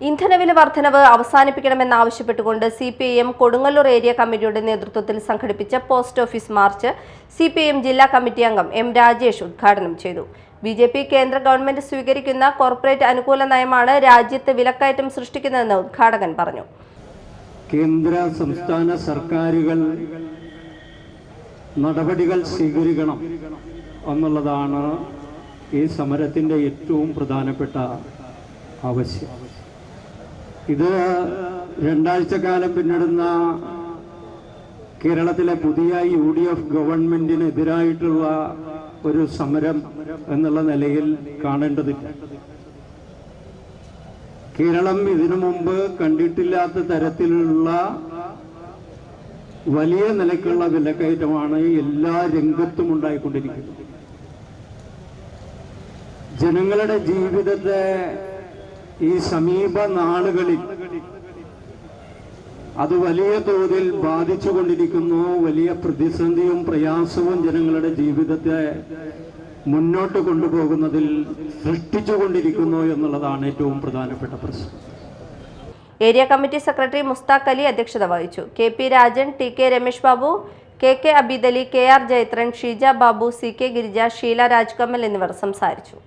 ഇന്ധനവില വർധനവ് അവസാനിപ്പിക്കണമെന്നാവശ്യപ്പെട്ടുകൊണ്ട് CPIM Kodungallur area കമ്മിറ്റിയുടെ നേതൃത്വത്തിൽ സംഘടിപ്പിച്ച പോസ്റ്റ് ഓഫീസ് മാർച്ച് CPIM ജില്ലാ കമ്മിറ്റി അംഗം M. രാജേഷ് ഉദ്ഘാടനം ചെയ്തു. BJP കേന്ദ്ര ഗവൺമെന്റ് സ്വീകരിക്കുന്ന കോർപ്പറേറ്റ് അനുകൂല നയമാണ് രാജ്യത്ത് വിലക്കയറ്റം സൃഷ്ടിക്കുന്നതെന്ന് ഉദ്ഘാടകൻ പറഞ്ഞു. കേന്ദ്ര സംസ്ഥാന സർക്കാരുകൾ നടപടികൾ സ്വീകരിക്കണം എന്നുള്ളതാണ് ഈ സമരത്തിന്റെ ഏറ്റവും പ്രധാനപ്പെട്ട ആവശ്യം. ഇത് രണ്ടാഴ്ചക്കാലം പിന്നിടുന്ന കേരളത്തിലെ പുതിയ UDF ഗവൺമെന്റിനെതിരായിട്ടുള്ള ഒരു സമരം എന്നുള്ള നിലയിൽ കാണേണ്ടതില്ല. കേരളം ഇതിനു മുമ്പ് കണ്ടിട്ടില്ലാത്ത തരത്തിലുള്ള വലിയ നിലക്കുള്ള വിലക്കയറ്റമാണ് എല്ലാ രംഗത്തും ഉണ്ടായിക്കൊണ്ടിരിക്കുന്നത്. ജനങ്ങളുടെ ജീവിതത്തെ ഈ സമീപ നാളുകളിൽ അത് വലിയ തോതിൽ ബാധിച്ചുകൊണ്ടിരിക്കുന്നു. വലിയ പ്രതിസന്ധിയും പ്രയാസവും ജനങ്ങളുടെ ജീവിതത്തെ മുന്നോട്ട് കൊണ്ടുപോകുന്നതിൽ സൃഷ്ടിച്ചുകൊണ്ടിരിക്കുന്നു എന്നുള്ളതാണ് ഏറ്റവും പ്രധാനപ്പെട്ട പ്രശ്നം. Area committee secretary Mushtaq Ali അധ്യക്ഷത വഹിച്ചു. KP Rajan, TK Ramesh Babu, KK Abid Ali, KR Jayathran, Sheeja Babu, CK Girija, Sheela Rajkamal എന്നിവർ സംസാരിച്ചു.